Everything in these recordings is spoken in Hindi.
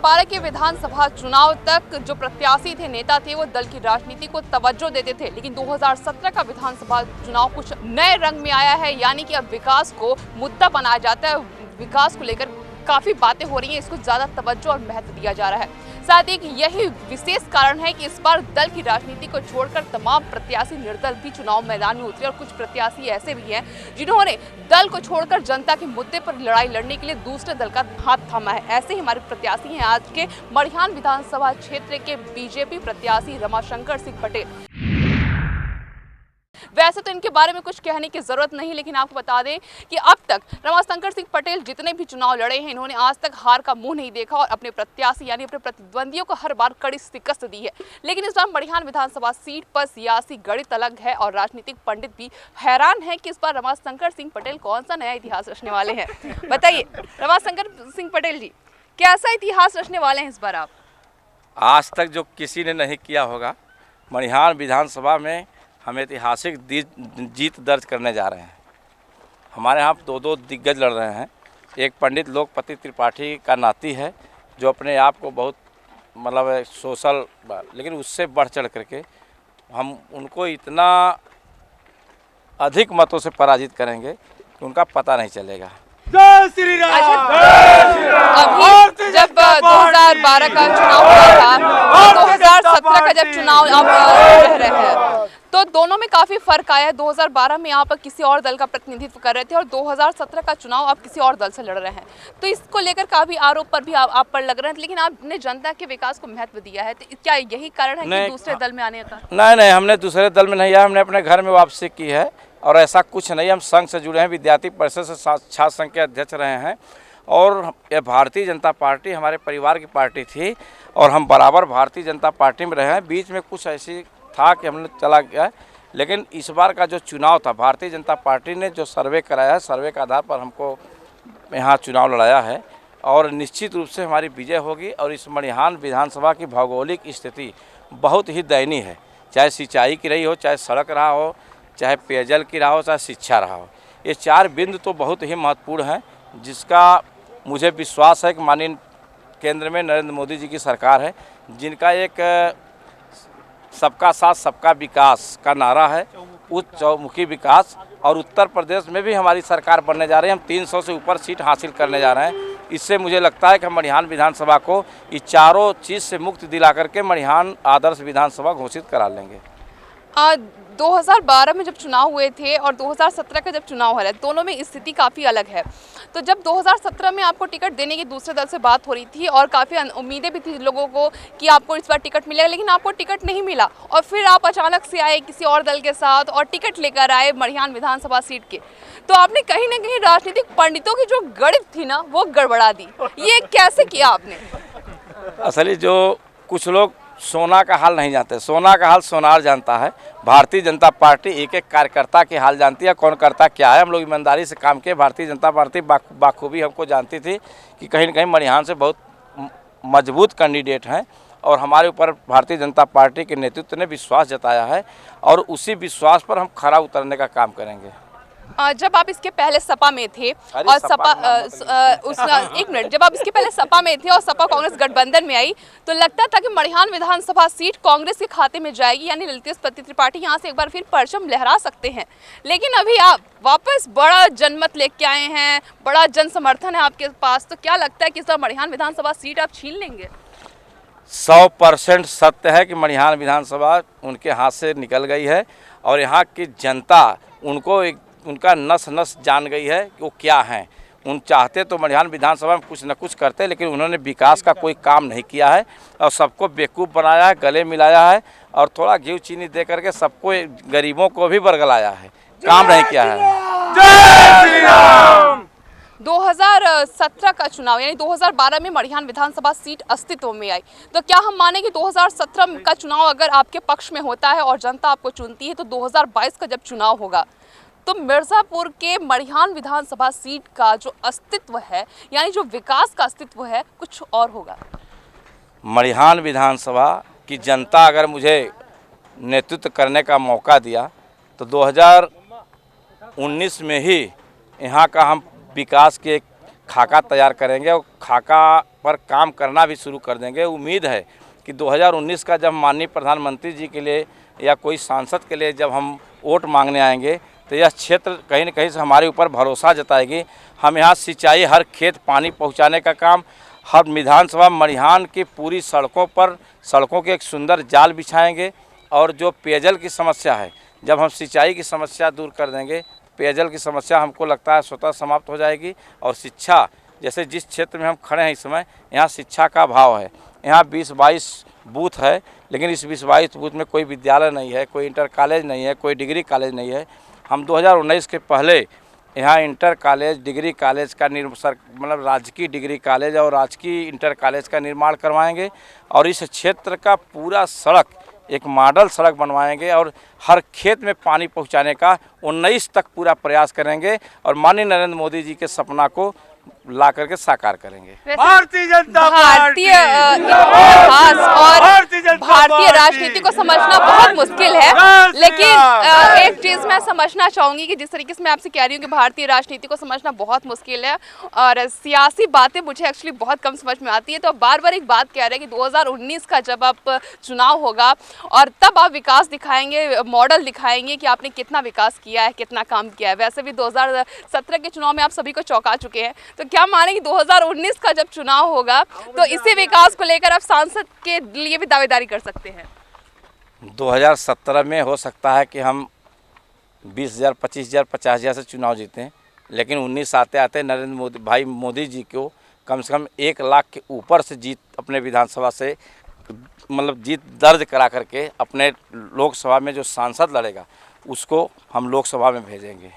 2012 के विधानसभा चुनाव तक जो प्रत्याशी थे, नेता थे, वो दल की राजनीति को तवज्जो देते थे। लेकिन 2017 का विधानसभा चुनाव कुछ नए रंग में आया है, यानी कि अब विकास को मुद्दा बनाया जाता है। विकास को लेकर काफी बातें हो रही हैं, इसको ज्यादा तवज्जो और महत्व दिया जा रहा है। साथ ही यही विशेष कारण है कि इस बार दल की राजनीति को छोड़कर तमाम प्रत्याशी निर्दल भी चुनाव मैदान में उतरे और कुछ प्रत्याशी ऐसे भी हैं जिन्होंने दल को छोड़कर जनता के मुद्दे पर लड़ाई लड़ने के लिए दूसरे दल का हाथ थामा है। ऐसे ही हमारे प्रत्याशी हैं आज के मड़िहान विधानसभा क्षेत्र के बीजेपी प्रत्याशी रमाशंकर सिंह पटेल। वैसे तो इनके बारे में कुछ कहने की जरूरत नहीं, लेकिन आपको बता दें कि अब तक रमाशंकर सिंह पटेल जितने भी चुनाव लड़े हैं, इन्होंने आज तक हार का मुंह नहीं देखा और अपने प्रत्याशी यानी अपने प्रतिद्वंदियों को हर बार कड़ी शिकस्त दी है। लेकिन इस बार मड़िहान विधानसभा सीट पर सियासी गणित अलग है और राजनीतिक पंडित भी हैरान है कि इस बार रमाशंकर सिंह पटेल कौन सा नया इतिहास रचने वाले हैं। बताइए रमाशंकर सिंह पटेल जी, कैसा इतिहास रचने वाले हैं इस बार आप? आज तक जो किसी ने नहीं किया होगा, मड़िहान विधानसभा में हम ऐतिहासिक जीत दर्ज करने जा रहे हैं। हमारे यहाँ दो दिग्गज लड़ रहे हैं। एक पंडित लोकपति त्रिपाठी का नाती है जो अपने आप को बहुत मतलब सोशल, लेकिन उससे बढ़ चढ़ करके हम उनको इतना अधिक मतों से पराजित करेंगे कि उनका पता नहीं चलेगा। जय श्री राम। अभी जब 2012 का चुनाव हुआ था, 2017 का जब चुनाव आप रह रहे हैं, तो दोनों में काफी फर्क आया है। 2012 में आप किसी और दल का प्रतिनिधित्व कर रहे थे और 2017 का चुनाव आप किसी और दल से लड़ रहे हैं, तो इसको लेकर काफी आरोप पर भी आप पर लग रहे हैं। लेकिन आपने जनता के विकास को महत्व दिया है, तो क्या यही कारण है कि दूसरे दल में आने का? नहीं, हमने दूसरे दल में नहीं आया, हमने अपने घर में वापसी की है और ऐसा कुछ नहीं। हम संघ से जुड़े हैं, विद्यार्थी परिषद से छात्र संघ के अध्यक्ष रहे हैं और ये भारतीय जनता पार्टी हमारे परिवार की पार्टी थी और हम बराबर भारतीय जनता पार्टी में रहे हैं। बीच में कुछ ऐसी था कि हमने चला गया, लेकिन इस बार का जो चुनाव था, भारतीय जनता पार्टी ने जो सर्वे कराया है, सर्वे के आधार पर हमको यहाँ चुनाव लड़ाया है और निश्चित रूप से हमारी विजय होगी। और इस मड़िहान विधानसभा की भौगोलिक स्थिति बहुत ही दयनीय है, चाहे सिंचाई की रही हो, चाहे सड़क रहा हो, चाहे पेयजल की रहा हो, चाहे शिक्षा रहा हो। ये चार बिंदु तो बहुत ही महत्वपूर्ण हैं, जिसका मुझे विश्वास है कि माननीय केंद्र में नरेंद्र मोदी जी की सरकार है, जिनका एक सबका साथ सबका विकास का नारा है, उच्च चौमुखी विकास। और उत्तर प्रदेश में भी हमारी सरकार बनने जा रही है, हम 300 से ऊपर सीट हासिल करने जा रहे हैं। इससे मुझे लगता है कि हम मड़िहान विधानसभा को इस चारों चीज़ से मुक्ति दिला करके मड़िहान आदर्श विधानसभा घोषित करा लेंगे। 2012 में जब चुनाव हुए थे और 2017 का जब चुनाव हो रहा है, दोनों में स्थिति काफ़ी अलग है। तो जब 2017 में आपको टिकट देने की दूसरे दल से बात हो रही थी और काफ़ी उम्मीदें भी थी लोगों को कि आपको इस बार टिकट मिलेगा, लेकिन आपको टिकट नहीं मिला और फिर आप अचानक से आए किसी और दल के साथ और टिकट लेकर आए मड़िहान विधानसभा सीट के, तो आपने कहीं ना कहीं राजनीतिक पंडितों की जो गणित थी ना, वो गड़बड़ा दी। ये कैसे किया आपने? असली जो कुछ लोग सोना का हाल नहीं जानते, सोना का हाल सोनार जानता है। भारतीय जनता पार्टी एक एक कार्यकर्ता के हाल जानती है, कौन करता क्या है। हम लोग ईमानदारी से काम किए। भारतीय जनता पार्टी बाखूबी हमको जानती थी कि कहीं न कहीं मड़िहान से बहुत मजबूत कैंडिडेट हैं और हमारे ऊपर भारतीय जनता पार्टी के नेतृत्व ने विश्वास जताया है और उसी विश्वास पर हम खरा उतरने का काम करेंगे। जब आप इसके पहले सपा में थे और सपा एक मिनट, जब आप इसके पहले सपा में थे और सपा कांग्रेस गठबंधन में आई, तो लगता था कि मड़िहान विधानसभा सीट कांग्रेस के खाते में जाएगी, यानी ललितेश त्रिपाठी यहाँ से एक बार फिर परचम लहरा सकते हैं। लेकिन अभी आप वापस बड़ा जनमत लेके आए हैं, बड़ा जन समर्थन है आपके पास, तो क्या लगता है कि इस बार मड़िहान विधानसभा सीट आप छीन लेंगे? 100% सत्य है कि मड़िहान विधानसभा उनके हाथ से निकल गई है और यहाँ की जनता उनका नस नस जान गई है कि वो क्या हैं। उन चाहते तो मड़िहान विधानसभा में कुछ न कुछ करते, लेकिन उन्होंने विकास का कोई काम नहीं किया है और सबको बेवकूफ़ बनाया है, गले मिलाया है और थोड़ा घी चीनी दे करके सबको, गरीबों को भी बरगलाया है, काम नहीं किया है। जय श्री राम। 2017 का चुनाव यानी 2012 में मड़िहान विधानसभा सीट अस्तित्व में आई, तो क्या हम माने कि 2017 का चुनाव अगर आपके पक्ष में होता है और जनता आपको चुनती है, तो 2022 का जब चुनाव होगा तो मिर्ज़ापुर के मड़िहान विधानसभा सीट का जो अस्तित्व है, यानी जो विकास का अस्तित्व है, कुछ और होगा? मड़िहान विधानसभा की जनता अगर मुझे नेतृत्व करने का मौका दिया तो 2019 में ही यहाँ का हम विकास के खाका तैयार करेंगे और खाका पर काम करना भी शुरू कर देंगे। उम्मीद है कि 2019 का जब माननीय प्रधानमंत्री जी के लिए या कोई सांसद के लिए जब हम वोट मांगने आएंगे तो यह क्षेत्र कहीं न कहीं से हमारे ऊपर भरोसा जताएगी। हम यहाँ सिंचाई, हर खेत पानी पहुँचाने का काम, हर विधानसभा मड़िहान की पूरी सड़कों पर सड़कों के एक सुंदर जाल बिछाएंगे। और जो पेयजल की समस्या है, जब हम सिंचाई की समस्या दूर कर देंगे, पेयजल की समस्या हमको लगता है स्वतः समाप्त हो जाएगी। और शिक्षा, जैसे जिस क्षेत्र में हम खड़े हैं इस समय, यहाँ शिक्षा का अभाव है। यहाँ 20-22 बूथ है, लेकिन इस 20-22 बूथ में कोई विद्यालय नहीं है, कोई इंटर कॉलेज नहीं है, कोई डिग्री कॉलेज नहीं है। हम 2019 के पहले यहाँ इंटर कॉलेज, डिग्री कॉलेज का मतलब राजकीय डिग्री कॉलेज और राजकीय इंटर कॉलेज का निर्माण करवाएंगे। और इस क्षेत्र का पूरा सड़क एक मॉडल सड़क बनवाएंगे और हर खेत में पानी पहुंचाने का 19 तक पूरा प्रयास करेंगे और माननीय नरेंद्र मोदी जी के सपना को ला करके साकार करेंगे। भारतीय जनता पार्टी, भारतीय इतिहास और भारतीय राजनीति को समझना बहुत मुश्किल है, लेकिन एक चीज मैं समझना चाहूंगी कि जिस तरीके से मैं आपसे कह रही हूँ कि भारतीय राजनीति को समझना बहुत मुश्किल है और सियासी बातें मुझे एक्चुअली बहुत कम समझ में आती है। तो बार बार एक बात कह रहे हैं कि 2019 का जब आप चुनाव होगा और तब आप विकास दिखाएंगे, मॉडल दिखाएंगे कि आपने कितना विकास किया है, कितना काम किया है। वैसे भी 2017 के चुनाव में आप सभी को चौंका चुके हैं, तो क्या माने कि 2019 का जब चुनाव होगा तो इसी विकास को लेकर आप सांसद के लिए भी दावेदारी कर सकते हैं? 2017 में हो सकता है कि हम 20,000, 25,000, 50,000 से चुनाव जीतें, लेकिन 19 आते आते नरेंद्र मोदी जी को कम से कम 1 लाख के ऊपर से जीत अपने विधानसभा से मतलब जीत दर्ज करा करके अपने लोकसभा में जो सांसद लड़ेगा उसको हम लोकसभा में भेजेंगे।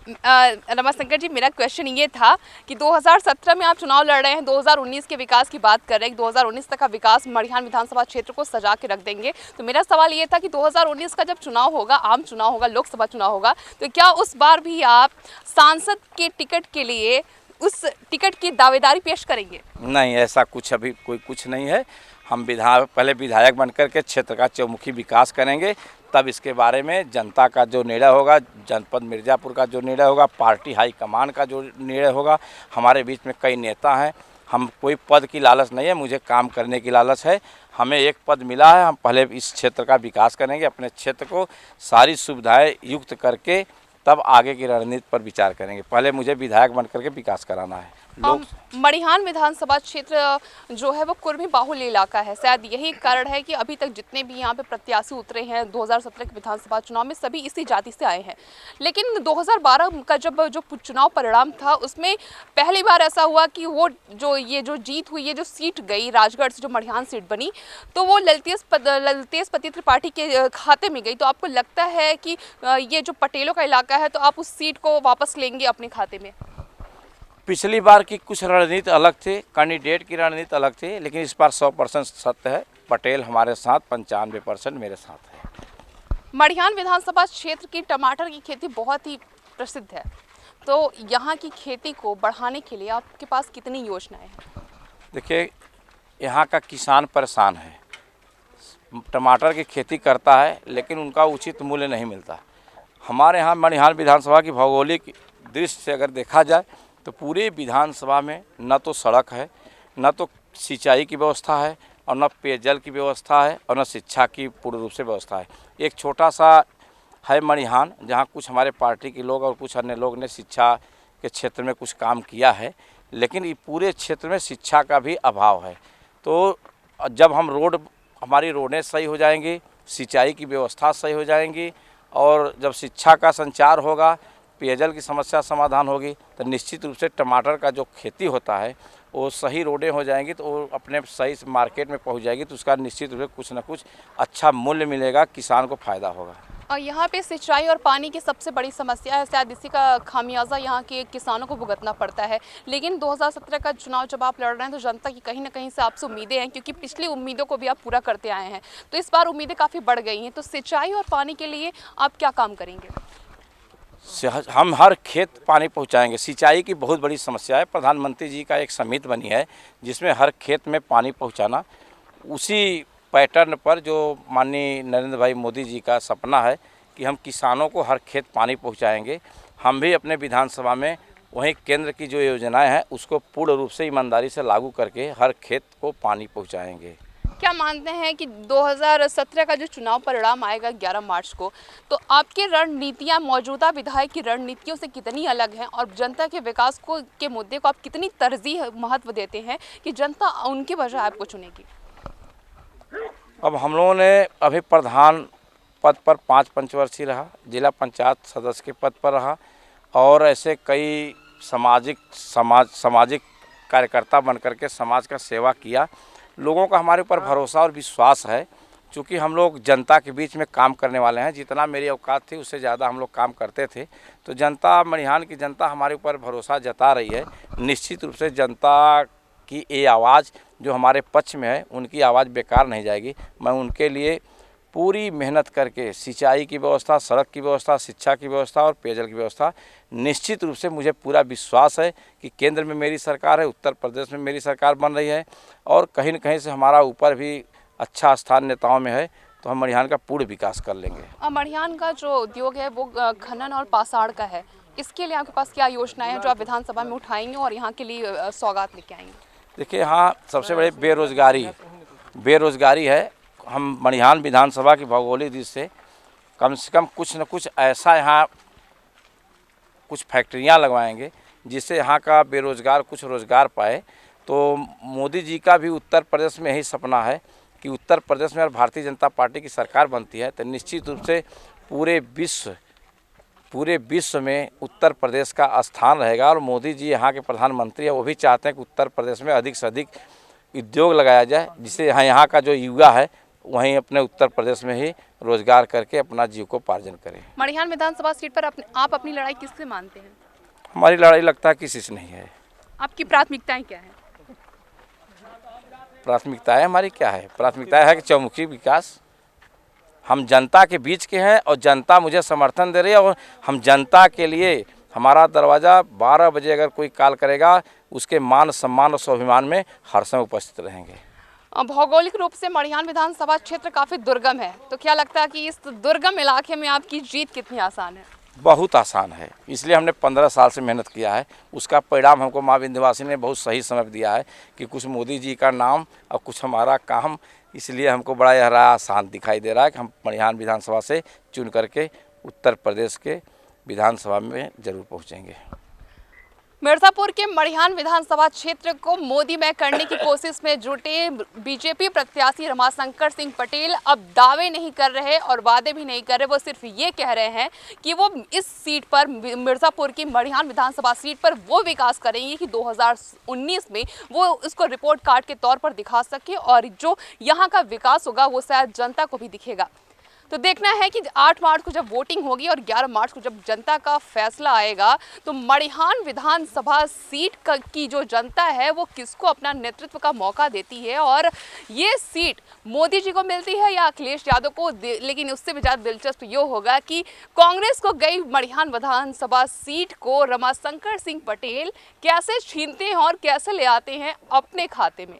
रमाशंकर जी, मेरा क्वेश्चन ये था कि 2017 में आप चुनाव लड़ रहे हैं, 2019 के विकास की बात कर रहे हैं कि 2019 तक का विकास मड़िहान विधानसभा क्षेत्र को सजा के रख देंगे। तो मेरा सवाल ये था कि 2019 का जब चुनाव होगा, आम चुनाव होगा, लोकसभा चुनाव होगा, तो क्या उस बार भी आप सांसद के टिकट के लिए उस टिकट की दावेदारी पेश करेंगे? नहीं, ऐसा कुछ अभी कुछ नहीं है। हम पहले विधायक बनकर के क्षेत्र का चौमुखी विकास करेंगे, तब इसके बारे में जनता का जो निर्णय होगा, जनपद मिर्ज़ापुर का जो निर्णय होगा, पार्टी हाईकमान का जो निर्णय होगा। हमारे बीच में कई नेता हैं, हम कोई पद की लालच नहीं है, मुझे काम करने की लालच है। हमें एक पद मिला है, हम पहले इस क्षेत्र का विकास करेंगे, अपने क्षेत्र को सारी सुविधाएं युक्त करके तब आगे की रणनीति पर विचार करेंगे। पहले मुझे विधायक बन करके विकास कराना है। मड़िहान विधानसभा क्षेत्र जो है वो कुर्मी बाहुल्य इलाका है, शायद यही कारण है कि अभी तक जितने भी यहाँ पे प्रत्याशी उतरे हैं 2017 के विधानसभा चुनाव में सभी इसी जाति से आए हैं। लेकिन 2012 का जो चुनाव परिणाम था उसमें पहली बार ऐसा हुआ कि वो जो जीत हुई, ये जो सीट गई राजगढ़ से, जो मड़िहान सीट बनी, तो वो ललतेज पति त्रिपाठी के खाते में गई। तो आपको लगता है कि ये जो पटेलों का इलाका है तो आप उस सीट को वापस लेंगे अपने खाते में? पिछली बार की कुछ रणनीति अलग थी, कैंडिडेट की रणनीति अलग थी, लेकिन इस बार 100% सत्य है। पटेल हमारे साथ, 95% मेरे साथ है। मड़िहान विधानसभा क्षेत्र की टमाटर की खेती बहुत ही प्रसिद्ध है, तो यहाँ की खेती को बढ़ाने के लिए आपके पास कितनी योजनाएं हैं? देखिए, यहाँ का किसान परेशान है, टमाटर की खेती करता है लेकिन उनका उचित मूल्य नहीं मिलता। हमारे यहाँ मड़िहान विधानसभा की भौगोलिक दृष्टि से अगर देखा जाए तो पूरे विधानसभा में न तो सड़क है, न तो सिंचाई की व्यवस्था है, और न पेयजल की व्यवस्था है, और न शिक्षा की पूर्ण रूप से व्यवस्था है। एक छोटा सा है मड़िहान, जहाँ कुछ हमारे पार्टी के लोग और कुछ अन्य लोग ने शिक्षा के क्षेत्र में कुछ काम किया है, लेकिन ये पूरे क्षेत्र में शिक्षा का भी अभाव है। तो जब हमारी रोडें सही हो जाएंगी, सिंचाई की व्यवस्था सही हो जाएंगी, और जब शिक्षा का संचार होगा, पेयजल की समस्या समाधान होगी, तो निश्चित रूप से टमाटर का जो खेती होता है वो सही रोडें हो जाएंगी तो वो अपने सही मार्केट में पहुंच जाएगी, तो उसका निश्चित रूप से कुछ ना कुछ अच्छा मूल्य मिलेगा, किसान को फ़ायदा होगा। और यहाँ पे सिंचाई और पानी की सबसे बड़ी समस्या है, शायद इसी का खामियाजा यहाँ के किसानों को भुगतना पड़ता है। लेकिन 2017 का चुनाव जब आप लड़ रहे हैं तो जनता की कहीं ना कहीं से आपसे उम्मीदें हैं, क्योंकि पिछली उम्मीदों को भी आप पूरा करते आए हैं, तो इस बार उम्मीदें काफ़ी बढ़ गई हैं। तो सिंचाई और पानी के लिए आप क्या काम करेंगे? हम हर खेत पानी पहुंचाएंगे। सिंचाई की बहुत बड़ी समस्या है, प्रधानमंत्री जी का एक समिति बनी है जिसमें हर खेत में पानी पहुंचाना, उसी पैटर्न पर जो माननीय नरेंद्र भाई मोदी जी का सपना है कि हम किसानों को हर खेत पानी पहुंचाएंगे। हम भी अपने विधानसभा में वहीं केंद्र की जो योजनाएं हैं उसको पूर्ण रूप से ईमानदारी से लागू करके हर खेत को पानी पहुंचाएंगे। क्या मानते हैं कि 2017 का जो चुनाव परिणाम आएगा 11 मार्च को, तो आपकी रणनीतियां मौजूदा विधायक की रणनीतियों से कितनी अलग हैं और जनता के विकास को के मुद्दे को आप कितनी तरजीह महत्व देते हैं कि जनता उनके बजाय आपको चुनेगी? अब हम लोगों ने अभी प्रधान पद पर 5 पंचवर्षीय रहा, जिला पंचायत सदस्य के पद पर रहा और ऐसे कई सामाजिक कार्यकर्ता बन करके समाज का सेवा किया। लोगों का हमारे ऊपर भरोसा और विश्वास है, क्योंकि हम लोग जनता के बीच में काम करने वाले हैं। जितना मेरी औकात थी उससे ज़्यादा हम लोग काम करते थे, तो जनता, मड़िहान की जनता हमारे ऊपर भरोसा जता रही है। निश्चित रूप से जनता की ये आवाज़ जो हमारे पक्ष में है, उनकी आवाज़ बेकार नहीं जाएगी। मैं उनके लिए पूरी मेहनत करके सिंचाई की व्यवस्था, सड़क की व्यवस्था, शिक्षा की व्यवस्था और पेयजल की व्यवस्था, निश्चित रूप से मुझे पूरा विश्वास है कि केंद्र में मेरी सरकार है, उत्तर प्रदेश में मेरी सरकार बन रही है और कहीं न कहीं से हमारा ऊपर भी अच्छा स्थान नेताओं में है, तो हम मड़िहान का पूर्ण विकास कर लेंगे। मड़िहान का जो उद्योग है वो खनन और पासाड़ का है, इसके लिए आपके पास क्या योजनाएं हैं जो आप विधानसभा में उठाएंगे और यहाँ के लिए सौगात लेके आएंगे? देखिए, यहाँ सबसे बड़ी बेरोजगारी है। हम मड़िहान विधानसभा की भौगोलिक दृष्टि से कम कुछ न कुछ ऐसा यहाँ कुछ फैक्ट्रियाँ लगवाएंगे जिससे यहाँ का बेरोजगार कुछ रोजगार पाए। तो मोदी जी का भी उत्तर प्रदेश में यही सपना है कि उत्तर प्रदेश में अगर भारतीय जनता पार्टी की सरकार बनती है तो निश्चित रूप से पूरे विश्व में उत्तर प्रदेश का स्थान रहेगा। और मोदी जी यहाँ के प्रधानमंत्री है, वो भी चाहते हैं कि उत्तर प्रदेश में अधिक से अधिक उद्योग लगाया जाए, जिससे यहाँ का जो युवा है वहीं अपने उत्तर प्रदेश में ही रोजगार करके अपना जीविकोपार्जन करें। मड़िहान विधानसभा सीट पर आप अपनी लड़ाई किससे मानते हैं? हमारी लड़ाई लगता है किसी से नहीं है। आपकी प्राथमिकताएं क्या है? प्राथमिकताएं हमारी क्या है? प्राथमिकताएं है कि चौमुखी विकास। हम जनता के बीच के हैं और जनता मुझे समर्थन दे रही है और हम जनता के लिए, हमारा दरवाज़ा 12 बजे अगर कोई कॉल करेगा उसके मान सम्मान और स्वाभिमान में हर समय उपस्थित रहेंगे। भौगोलिक रूप से मड़िहान विधानसभा क्षेत्र काफ़ी दुर्गम है, तो क्या लगता है कि इस दुर्गम इलाके में आपकी जीत कितनी आसान है? बहुत आसान है, इसलिए हमने 15 साल से मेहनत किया है। उसका परिणाम हमको माँ विंध्यवासिनी ने बहुत सही समय दिया है कि कुछ मोदी जी का नाम और कुछ हमारा काम, इसलिए हमको बड़ा यह आसान दिखाई दे रहा है कि हम मड़िहान विधानसभा से चुन करके उत्तर प्रदेश के विधानसभा में जरूर पहुँचेंगे। मिर्ज़ापुर के मड़िहान विधानसभा क्षेत्र को मोदीमय करने की कोशिश में जुटे बीजेपी प्रत्याशी रमाशंकर सिंह पटेल अब दावे नहीं कर रहे और वादे भी नहीं कर रहे। वो सिर्फ ये कह रहे हैं कि वो इस सीट पर, मिर्ज़ापुर की मड़िहान विधानसभा सीट पर वो विकास करेंगे कि 2019 में वो इसको रिपोर्ट कार्ड के तौर पर दिखा सके और जो यहाँ का विकास होगा वो शायद जनता को भी दिखेगा। तो देखना है कि 8 मार्च को जब वोटिंग होगी और 11 मार्च को जब जनता का फैसला आएगा तो मड़िहान विधानसभा सीट की जो जनता है वो किसको अपना नेतृत्व का मौका देती है और ये सीट मोदी जी को मिलती है या अखिलेश यादव को। लेकिन उससे भी ज़्यादा दिलचस्प ये होगा कि कांग्रेस को गई मड़िहान विधानसभा सीट को रमाशंकर सिंह पटेल कैसे छीनते हैं और कैसे ले आते हैं अपने खाते में।